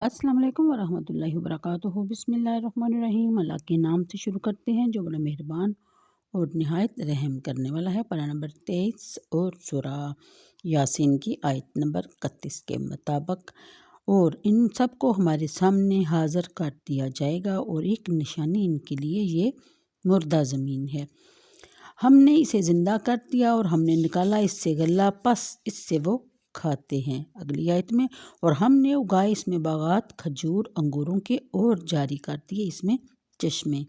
अस्सलाम वालेकुम वरहमतुल्लाहि वबरकातुहू। बिस्मिल्लाहिर्रहमानिर्रहीम। अल्लाह के नाम से शुरू करते हैं जो बड़ा मेहरबान और निहायत रहम करने वाला है। पारा नंबर 23 और सूरा यासीन की आयत नंबर 31 के मुताबिक, और इन सब को हमारे सामने हाज़िर कर दिया जाएगा और एक निशानी इनके लिए ये मुर्दा ज़मीन है। हमने इसे ज़िंदा कर दिया और हमने निकाला इससे गल्ला, पस इससे वो खाते हैं। अगली आयत में, और हमने उगाए इसमें बागात खजूर अंगूरों के और जारी कर दिए इसमें चश्मे।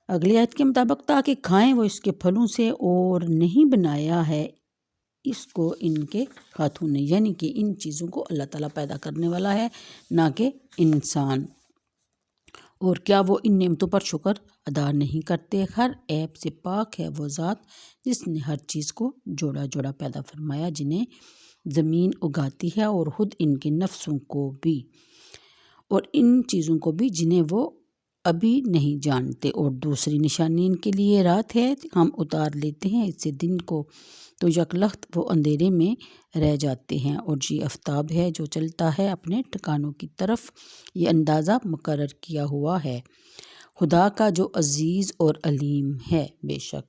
अगली आयत के मुताबिक, ताकि खाएं वो इसके फलों से, और नहीं बनाया है इसको इनके हाथों ने, यानी कि इन चीज़ों को अल्लाह ताला पैदा करने वाला है, ना कि इंसान। और क्या वो इन नेमतों पर शुक्र अदा नहीं करते? हर ऐब से पाक है वो ज़ात जिसने हर चीज़ को जोड़ा जोड़ा पैदा फरमाया, जिन्हें ज़मीन उगाती है और ख़ुद इनके नफ्सों को भी, और इन चीज़ों को भी जिन्हें वो अभी नहीं जानते। और दूसरी निशानी इनके लिए रात है, हम उतार लेते हैं इससे दिन को, तो यकलख्त वो अंधेरे में रह जाते हैं। और ये आफ्ताब है जो चलता है अपने ठिकानों की तरफ, ये अंदाज़ा मुकर्रर किया हुआ है खुदा का जो अज़ीज़ और अलीम है बेशक।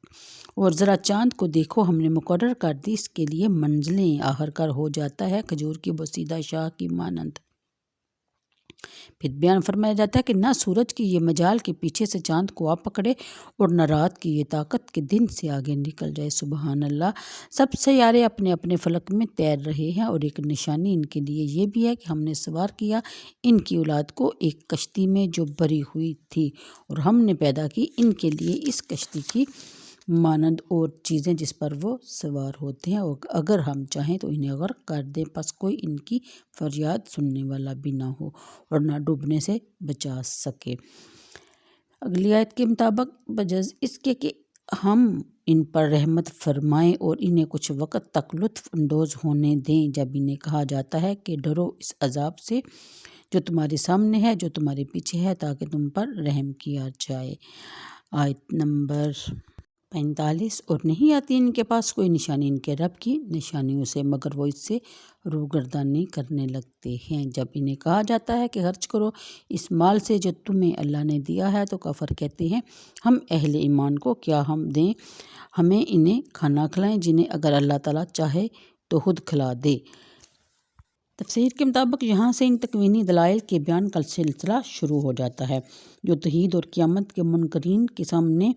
और ज़रा चाँद को देखो, हमने मुकर्रर कर दी इसके लिए मंजिलें, आखिरकार हो जाता है खजूर की बसीदा शाह की मानंद। फिर बयान फरमाया जाता है कि ना सूरज की ये मजाल के पीछे से चाँद को आप पकड़े, और न रात की ये ताकत के दिन से आगे निकल जाए। सुबहान अल्लाह। सब सैयारे अपने अपने फलक में तैर रहे हैं, और एक निशानी इनके लिए ये भी है कि हमने सवार किया इनकी औलाद को एक कश्ती में जो भरी हुई थी, और हमने पैदा की इनके लिए इस कश्ती की मानंद और चीज़ें जिस पर वो सवार होते हैं, और अगर हम चाहें तो इन्हें गर्क कर दें, बस कोई इनकी फरियाद सुनने वाला भी ना हो और ना डूबने से बचा सके। अगली आयत के मुताबिक, बजज़ इसके कि हम इन पर रहमत फरमाएं और इन्हें कुछ वक़्त तक लुत्फ़ अंदोज़ होने दें, जब इन्हें कहा जाता है कि डरो इस अज़ाब से जो तुम्हारे सामने है, जो तुम्हारे पीछे है, ताकि तुम पर रहम किया जाए। आयत नंबर 45, और नहीं आती इनके पास कोई निशानी इनके रब की निशानियों से, मगर वो इससे रूगर्दानी करने लगते हैं। जब इन्हें कहा जाता है कि खर्च करो इस माल से जो तुम्हें अल्लाह ने दिया है, तो काफर कहते हैं हम अहले ईमान को क्या हम दें, हमें इन्हें खाना खिलाएं जिन्हें अगर अल्लाह ताला चाहे तो खुद खिला दे। तफसीर के मुताबिक यहाँ से इन तकवीनी दलाइल के बयान का सिलसिला शुरू हो जाता है जो तौहीद और क़यामत के मुनकरीन के सामने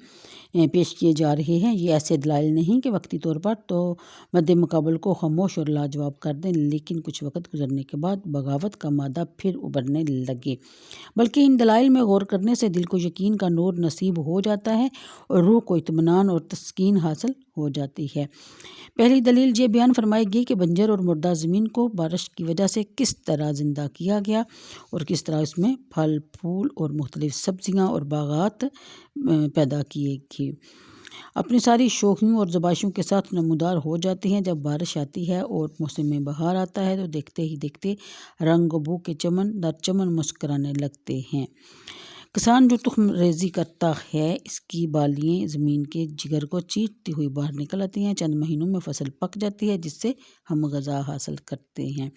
पेश किए जा रहे हैं। ये ऐसे दलाइल नहीं कि वक्ती तौर पर तो मद्दे मुकाबल को खामोश और लाजवाब कर दें, लेकिन कुछ वक़्त गुजरने के बाद बगावत का मादा फिर उभरने लगे, बल्कि इन दलाइल में गौर करने से दिल को यकीन का नूर नसीब हो जाता है और रूह को इत्मीनान और तस्कीन हासिल हो जाती है। पहली दलील ये बयान फरमाई गई कि बंजर और मुर्दा ज़मीन को बारिश की वजह से किस तरह ज़िंदा किया गया, और किस तरह इसमें फल फूल और मुख्तलिफ़ सब्ज़ियाँ और बागात पैदा किए गए अपनी सारी शौकियों और ज़बाइशों के साथ नमूदार हो जाती हैं। जब बारिश आती है और मौसम में बहार आता है, तो देखते ही देखते रंग बू के चमन दर चमन मुस्कराने लगते हैं। किसान जो तुख्म रेज़ी करता है, इसकी बालियाँ ज़मीन के जिगर को चीरती हुई बाहर निकल आती हैं। चंद महीनों में फसल पक जाती है, जिससे हम ग़ज़ा हासिल करते हैं।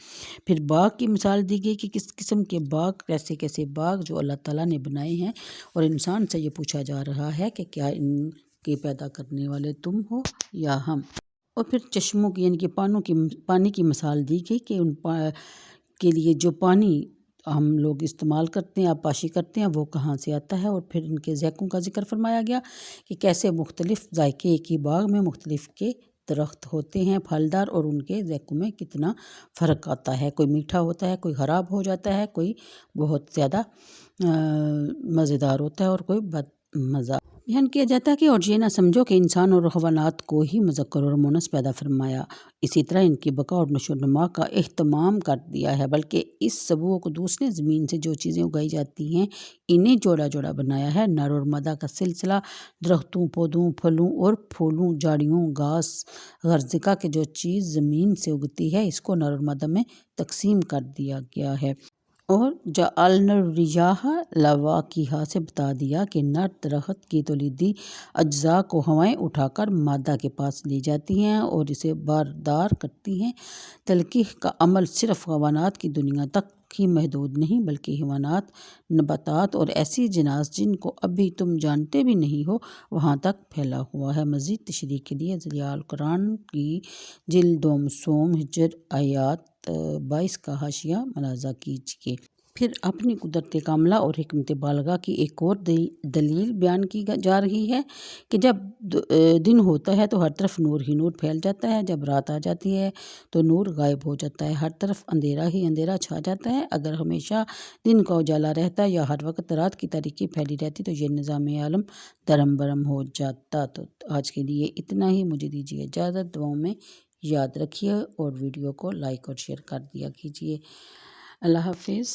फिर बाग की मिसाल दी गई कि किस किस्म के बाग, कैसे कैसे बाग जो अल्लाह ताला ने बनाए हैं, और इंसान से ये पूछा जा रहा है कि क्या इनके पैदा करने वाले तुम हो या हम। और फिर चश्मों की यानी कि पानी की मिसाल दी गई कि उन के लिए जो पानी हम लोग इस्तेमाल करते हैं, आबपाशी करते हैं, वो कहाँ से आता है। और फिर इनके ज़ायक़ों का ज़िक्र फरमाया गया कि कैसे मुख्तलिफ़ ज़ायक़े एक ही बाग में मुख्तलिफ़ के दरख्त होते हैं फलदार, और उनके ज़ायक़ों में कितना फ़र्क आता है। कोई मीठा होता है, कोई ख़राब हो जाता है, कोई बहुत ज़्यादा मज़ेदार होता है, और कोई बद मज़ा। बयान किया जाता है कि और ये ना समझो कि इंसान और हवानात को ही मुज़क्कर और मुअन्नस पैदा फरमाया, इसी तरह इनकी बका और नशोनुमा का एहतमाम कर दिया है, बल्कि इस सबूह को दूसरे ज़मीन से जो चीज़ें उगाई जाती हैं इन्हें जोड़ा जोड़ा बनाया है। नर और मादा का सिलसिला दरख्तों, पौधों, फलों और फूलों, झाड़ियों, घास गर्ज़िका के जो चीज़ ज़मीन से उगती है, इसको नर और मादा में तकसीम कर दिया गया है। اور جعلنا الریاح لواقیہا سے بتا دیا کہ نر درخت کی تولیدی اجزاء کو ہوائیں اٹھا کر مادہ کے پاس لے جاتی ہیں اور اسے باردار کرتی ہیں۔ تلقیح کا عمل صرف حیوانات کی دنیا تک ہی محدود نہیں بلکہ حیوانات، نباتات اور ایسی جناس جن کو ابھی تم جانتے بھی نہیں ہو وہاں تک پھیلا ہوا ہے۔ مزید تشریح کے لیے ضیاء القرآن کی جلد دوم سوم ہجر آیات 22 کا حاشیہ ملاحظہ کیجیے۔ پھر اپنی قدرت کاملہ اور حکمت بالغہ کی ایک اور دلیل بیان کی جا رہی ہے کہ جب دن ہوتا ہے تو ہر طرف نور ہی نور پھیل جاتا ہے، جب رات آ جاتی ہے تو نور غائب ہو جاتا ہے، ہر طرف اندھیرا ہی اندھیرا چھا جاتا ہے۔ اگر ہمیشہ دن کا اجالا رہتا یا ہر وقت رات کی تاریکی پھیلی رہتی تو یہ نظام عالم درہم برہم ہو جاتا۔ تو آج کے لیے اتنا ہی، مجھے دیجیے اجازت، دعاؤں میں یاد رکھیے اور ویڈیو کو لائک اور شیئر کر دیا کیجیے۔ اللہ حافظ۔